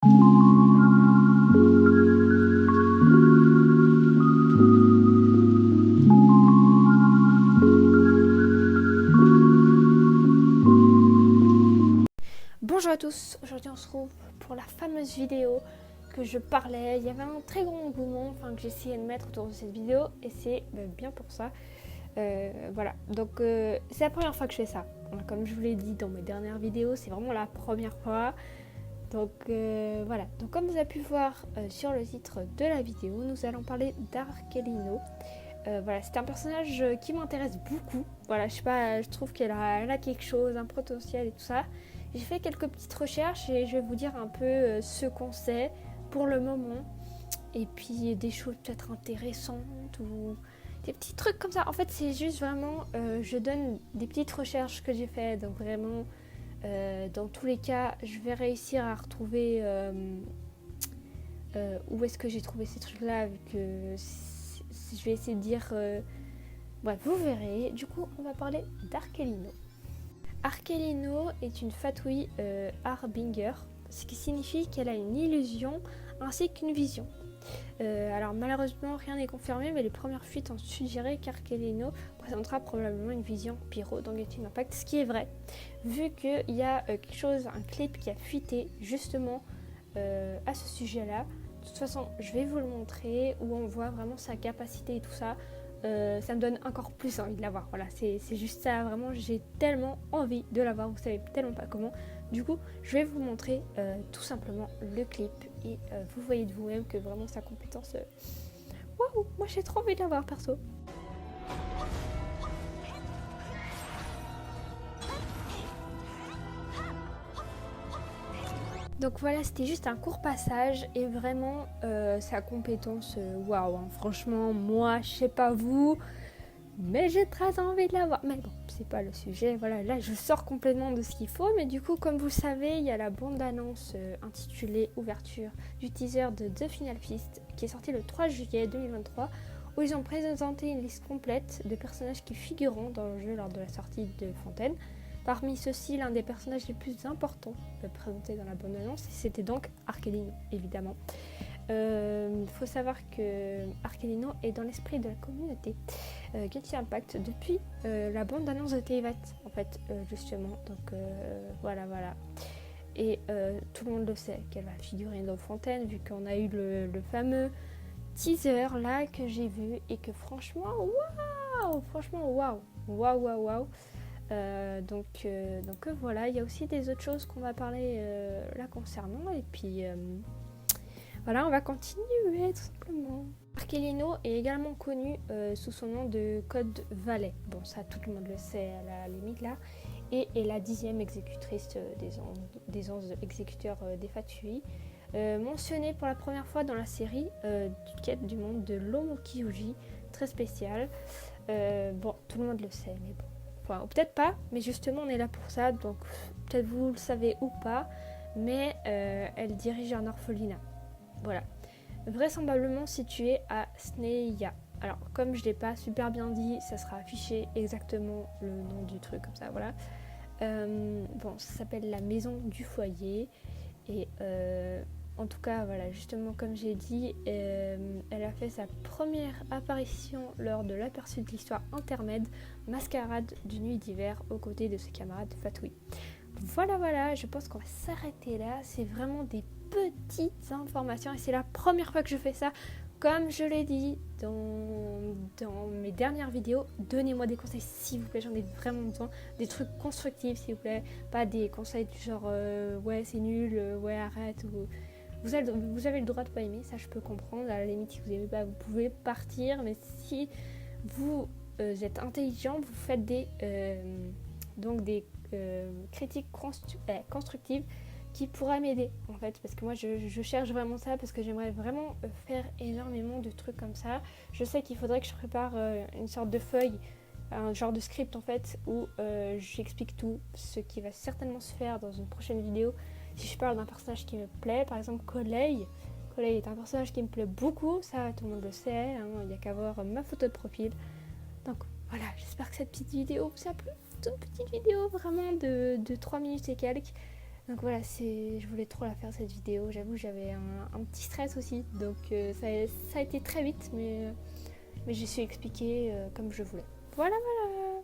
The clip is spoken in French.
Bonjour à tous, aujourd'hui on se retrouve pour la fameuse vidéo que je parlais. Il y avait un très grand engouement que j'essayais de mettre autour de cette vidéo et c'est bien pour ça. Voilà, donc c'est la première fois que je fais ça. Comme je vous l'ai dit dans mes dernières vidéos, c'est vraiment la première fois. Donc voilà, donc comme vous avez pu voir sur le titre de la vidéo, nous allons parler d'Arkelino. Voilà, c'est un personnage qui m'intéresse beaucoup. Voilà, je sais pas, je trouve qu'elle a quelque chose, un potentiel et tout ça. J'ai fait quelques petites recherches et je vais vous dire un peu ce qu'on sait pour le moment. Et puis des choses peut-être intéressantes ou des petits trucs comme ça. En fait, c'est juste vraiment, je donne des petites recherches que j'ai faites. Donc vraiment, dans tous les cas, je vais réussir à retrouver où est-ce que j'ai trouvé ces trucs-là. Vu que je vais essayer de dire... bref, vous verrez. Du coup, on va parler d'Arkelino. Arkelino est une fatui harbinger, ce qui signifie qu'elle a une illusion ainsi qu'une vision. Alors malheureusement rien n'est confirmé, mais les premières fuites ont suggéré qu'Arkelino présentera probablement une vision pyro dans Genshin Impact, ce qui est vrai, vu qu'il y a quelque chose, un clip qui a fuité justement à ce sujet-là. De toute façon, je vais vous le montrer, où on voit vraiment sa capacité et tout ça. Ça me donne encore plus envie de la voir. Voilà, c'est juste ça, vraiment, j'ai tellement envie de la voir, vous savez tellement pas comment. Du coup, je vais vous montrer tout simplement le clip et vous voyez de vous-même que vraiment sa compétence... Waouh, moi j'ai trop envie de la voir perso. Donc voilà, c'était juste un court passage et vraiment sa compétence, waouh, hein, franchement, moi, je sais pas vous, mais j'ai très envie de la voir. Mais bon, c'est pas le sujet, voilà, là je sors complètement de ce qu'il faut, mais du coup, comme vous le savez, il y a la bande-annonce intitulée Ouverture du teaser de The Final Feast qui est sorti le 3 juillet 2023, où ils ont présenté une liste complète de personnages qui figureront dans le jeu lors de la sortie de Fontaine. Parmi ceux-ci, l'un des personnages les plus importants présentés dans la bande-annonce, c'était donc Arkelino, évidemment. Faut savoir que Arkelino est dans l'esprit de la communauté Genshin Impact depuis la bande-annonce de Teyvat, en fait, justement. Donc voilà. Et tout le monde le sait qu'elle va figurer dans Fontaine, vu qu'on a eu le fameux teaser là que j'ai vu et que franchement, waouh. Donc voilà, il y a aussi des autres choses qu'on va parler là concernant et puis voilà, on va continuer tout simplement. Arkelino est également connue sous son nom de code Valet. Bon, ça tout le monde le sait à la limite là. Et est la 10e exécutrice des 11 exécuteurs des Fatui. Mentionnée pour la première fois dans la série Quête du monde de l'Omokyuji, très spéciale. Bon, tout le monde le sait, mais bon. Enfin, peut-être pas, mais justement on est là pour ça, donc peut-être vous le savez ou pas, mais elle dirige un orphelinat. Voilà. Vraisemblablement situé à Sneia. Alors, comme je ne l'ai pas super bien dit, ça sera affiché exactement le nom du truc, comme ça, voilà. Bon, ça s'appelle la maison du foyer. Et en tout cas, voilà, justement, comme j'ai dit, elle a fait sa première apparition lors de l'aperçu de l'histoire intermède Mascarade de nuit d'hiver aux côtés de ses camarades Fatui. Voilà, je pense qu'on va s'arrêter là. C'est vraiment des petites informations et c'est la première fois que je fais ça. Comme je l'ai dit dans mes dernières vidéos, donnez-moi des conseils s'il vous plaît, j'en ai vraiment besoin. Des trucs constructifs s'il vous plaît, pas des conseils du genre ouais c'est nul, ouais arrête. Ou... Vous avez le droit de pas aimer, ça je peux comprendre. À la limite si vous n'aimez pas vous pouvez partir, mais si vous êtes intelligent, vous faites des critiques constructives qui pourra m'aider en fait, parce que moi je cherche vraiment ça, parce que j'aimerais vraiment faire énormément de trucs comme ça. Je sais qu'il faudrait que je prépare une sorte de feuille, un genre de script en fait, où j'explique tout, ce qui va certainement se faire dans une prochaine vidéo. Si je parle d'un personnage qui me plaît, par exemple Collei est un personnage qui me plaît beaucoup, ça tout le monde le sait, hein, il n'y a qu'à voir ma photo de profil. Donc voilà, j'espère que cette petite vidéo vous a plu, toute petite vidéo vraiment de 3 minutes et quelques. Donc voilà, je voulais trop la faire cette vidéo. J'avoue, j'avais un petit stress aussi. Donc ça a été très vite, mais je suis expliqué comme je voulais. Voilà, voilà.